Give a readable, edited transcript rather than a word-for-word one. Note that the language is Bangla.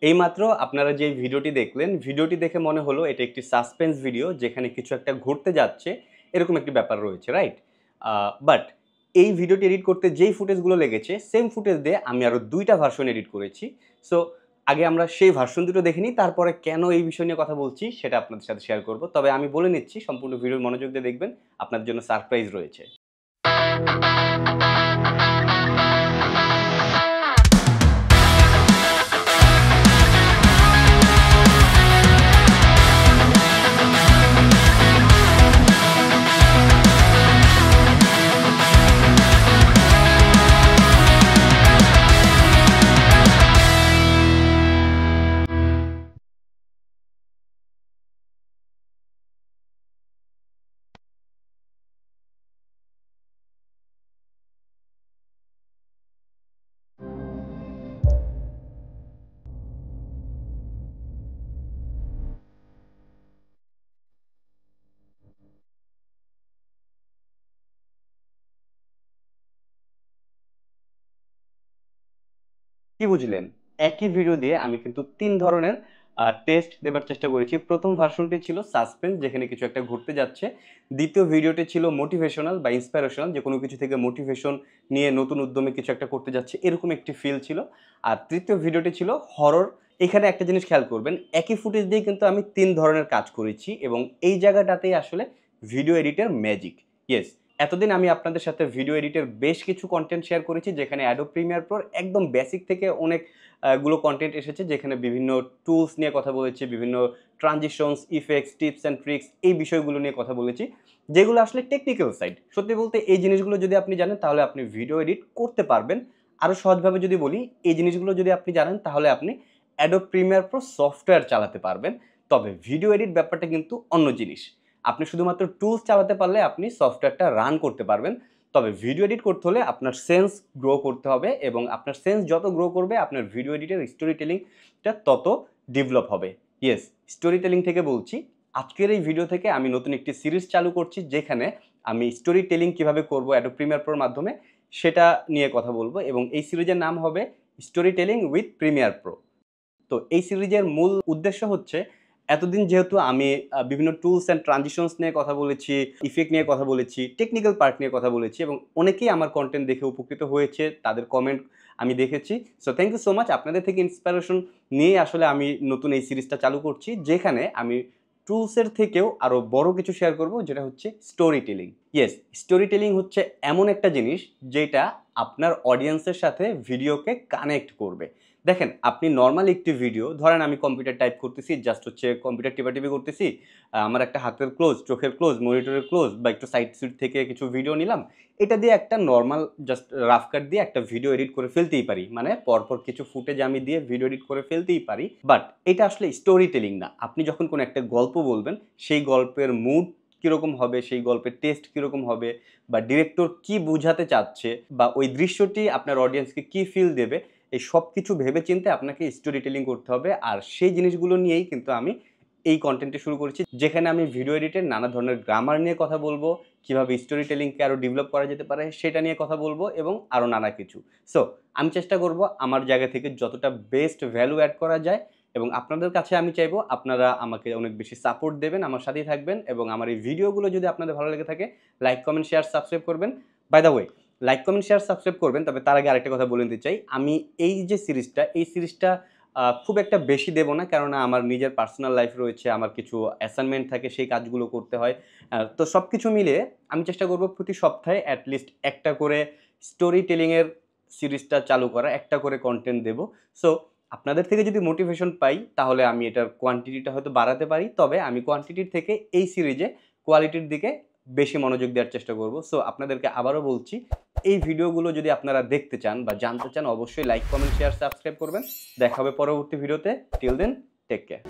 এইমাত্র আপনারা যে ভিডিওটি দেখলেন, ভিডিওটি দেখে মনে হলো এটা একটি সাসপেন্স ভিডিও যেখানে কিছু একটা ঘটতে যাচ্ছে, এরকম একটি ব্যাপার রয়েছে, রাইট? বাট এই ভিডিওটি এডিট করতে যেই ফুটেজগুলো লেগেছে, সেম ফুটেজ দিয়ে আমি আরও ২ টা ভার্সন এডিট করেছি। সো আগে আমরা সেই ভার্সন দুটো দেখে নিই, তারপরে কেন এই বিষয় নিয়ে কথা বলছি সেটা আপনাদের সাথে শেয়ার করব। তবে আমি বলে নিচ্ছি সম্পূর্ণ ভিডিও মনোযোগ দিয়ে দেখবেন, আপনাদের জন্য সারপ্রাইজ রয়েছে। কি বুঝলেন? একই ভিডিও দিয়ে আমি কিন্তু ৩ ধরনের টেস্ট দেবার চেষ্টা করেছি। ১ম ভার্সনটি ছিল সাসপেন্স, যেখানে কিছু একটা ঘটতে যাচ্ছে। দ্বিতীয় ভিডিওটি ছিল মোটিভেশনাল বা ইন্সপিরেশনাল, যে কোনো কিছু থেকে মোটিভেশন নিয়ে নতুন উদ্যমে কিছু একটা করতে যাচ্ছে, এরকম একটি ফিল ছিল। আর তৃতীয় ভিডিওটি ছিল হরর। এখানে একটা জিনিস খেয়াল করবেন, একই ফুটেজ দিয়ে কিন্তু আমি ৩ ধরনের কাজ করেছি এবং এই জায়গাটাতেই আসলে ভিডিও এডিটের ম্যাজিক। ইয়েস, এতদিন আমি আপনাদের সাথে ভিডিও এডিটের বেশ কিছু কনটেন্ট শেয়ার করেছি, যেখানে Adobe Premiere Pro একদম বেসিক থেকে অনেক গুলো কনটেন্ট এসেছে, যেখানে বিভিন্ন টুলস নিয়ে কথা বলেছি, বিভিন্ন transitions, effects, tips and tricks, এই বিষয়গুলো নিয়ে কথা বলেছি, যেগুলো আসলে টেকনিক্যাল সাইড। সত্যি বলতে এই জিনিসগুলো যদি আপনি জানেন তাহলে আপনি ভিডিও এডিট করতে পারবেন। আরও সহজভাবে যদি বলি, এই জিনিসগুলো যদি আপনি জানেন তাহলে আপনি Adobe Premiere Pro সফটওয়্যার চালাতে পারবেন। তবে ভিডিও এডিট ব্যাপারটা কিন্তু অন্য জিনিস। আপনি শুধুমাত্র টুলস চালাতে পারলে আপনি সফটওয়্যারটা রান করতে পারবেন। তবে ভিডিও এডিট করতে হলে আপনার সেন্স গ্রো করতে হবে এবং আপনার সেন্স যত গ্রো করবে আপনার ভিডিও এডিটের স্টোরি টেলিংটা তত ডেভেলপ হবে। ইয়েস, স্টোরি টেলিং থেকে বলছি। আজকের এই ভিডিও থেকে আমি নতুন একটি সিরিজ চালু করছি, যেখানে আমি স্টোরি টেলিং কীভাবে করবো Adobe Premiere Proর মাধ্যমে সেটা নিয়ে কথা বলবো এবং এই সিরিজের নাম হবে story telling with Premiere Pro. তো এই সিরিজের মূল উদ্দেশ্য হচ্ছে, এতদিন যেহেতু আমি বিভিন্ন টুলস অ্যান্ড ট্রানজিশনস নিয়ে কথা বলেছি, ইফেক্ট নিয়ে কথা বলেছি, টেকনিক্যাল পার্ট নিয়ে কথা বলেছি এবং অনেকেই আমার কন্টেন্ট দেখে উপকৃত হয়েছে, তাদের কমেন্ট আমি দেখেছি। So thank you so much. আপনাদের থেকে ইন্সপিরেশন নিয়ে আসলে আমি নতুন এই সিরিজটা চালু করছি, যেখানে আমি টুলসের থেকেও আরও বড় কিছু শেয়ার করব, যেটা হচ্ছে story telling. Yes, story telling হচ্ছে এমন একটা জিনিস যেটা আপনার অডিয়েন্সের সাথে ভিডিওকে কানেক্ট করবে। দেখেন, আপনি নরমাল একটি ভিডিও ধরেন, আমি কম্পিউটার টাইপ করতেছি, জাস্ট হচ্ছে কম্পিউটার টিপাটিপি করতেছি, আমার একটা হাতের ক্লোজ, চোখের ক্লোজ, মনিটরের ক্লোজ বা একটু সাইড সিট থেকে কিছু ভিডিও নিলাম, এটা দিয়ে একটা নর্মাল জাস্ট রাফ কাট দিয়ে একটা ভিডিও এডিট করে ফেলতেই পারি, মানে পরপর কিছু ফুটেজ আমি দিয়ে ভিডিও এডিট করে ফেলতেই পারি। বাট এটা আসলে স্টোরি টেলিং না। আপনি যখন কোনো একটা গল্প বলবেন, সেই গল্পের মুড কীরকম হবে, সেই গল্পের টেস্ট কীরকম হবে, বা ডিরেক্টর কি বোঝাতে চাচ্ছে, বা ওই দৃশ্যটি আপনার অডিয়েন্সকে কি ফিল দেবে, এই সব কিছু ভেবে চিন্তে আপনাকে স্টোরি টেলিং করতে হবে। আর সেই জিনিসগুলো নিয়েই কিন্তু আমি এই কন্টেন্টটি শুরু করেছি, যেখানে আমি ভিডিও এডিটের নানা ধরনের গ্রামার নিয়ে কথা বলবো, কীভাবে স্টোরি টেলিংকে আরও ডেভেলপ করা যেতে পারে সেটা নিয়ে কথা বলবো এবং আরও নানা কিছু। সো আমি চেষ্টা করব আমার জায়গা থেকে যতটা বেস্ট ভ্যালু অ্যাড করা যায়, এবং আপনাদের কাছে আমি চাইবো আপনারা আমাকে অনেক বেশি সাপোর্ট দেবেন, আমার সাথেই থাকবেন, এবং আমার এই ভিডিওগুলো যদি আপনাদের ভালো লেগে থাকে, লাইক, কমেন্ট, শেয়ার, সাবস্ক্রাইব করবেন। By the way, like, comment, share, subscribe করবেন, তবে তার আগে আরেকটা কথা বলে নিতে চাই। আমি এই যে সিরিজটা, এই সিরিজটা খুব একটা বেশি দেবো না, কেননা আমার নিজের পার্সোনাল লাইফ রয়েছে, আমার কিছু অ্যাসাইনমেন্ট থাকে, সেই কাজগুলো করতে হয়। তো সব কিছু মিলিয়ে আমি চেষ্টা করব প্রতি সপ্তাহে অ্যাটলিস্ট একটা করে স্টোরি টেলিংয়ের সিরিজটা চালু করা, একটা করে কন্টেন্ট দেবো। সো আপনাদের থেকে যদি মোটিভেশন পাই, তাহলে আমি এটার কোয়ান্টিটিটা হয়তো বাড়াতে পারি, তবে আমি কোয়ান্টিটির থেকে এই সিরিজে কোয়ালিটির দিকে বেশি মনোযোগ দেওয়ার চেষ্টা করব। সো আপনাদেরকে আবারও বলছি, এই ভিডিওগুলো যদি আপনারা দেখতে চান বা জানতে চান, অবশ্যই লাইক, কমেন্ট, শেয়ার, সাবস্ক্রাইব করবেন। দেখা হবে পরবর্তী ভিডিওতে। Till then, take care.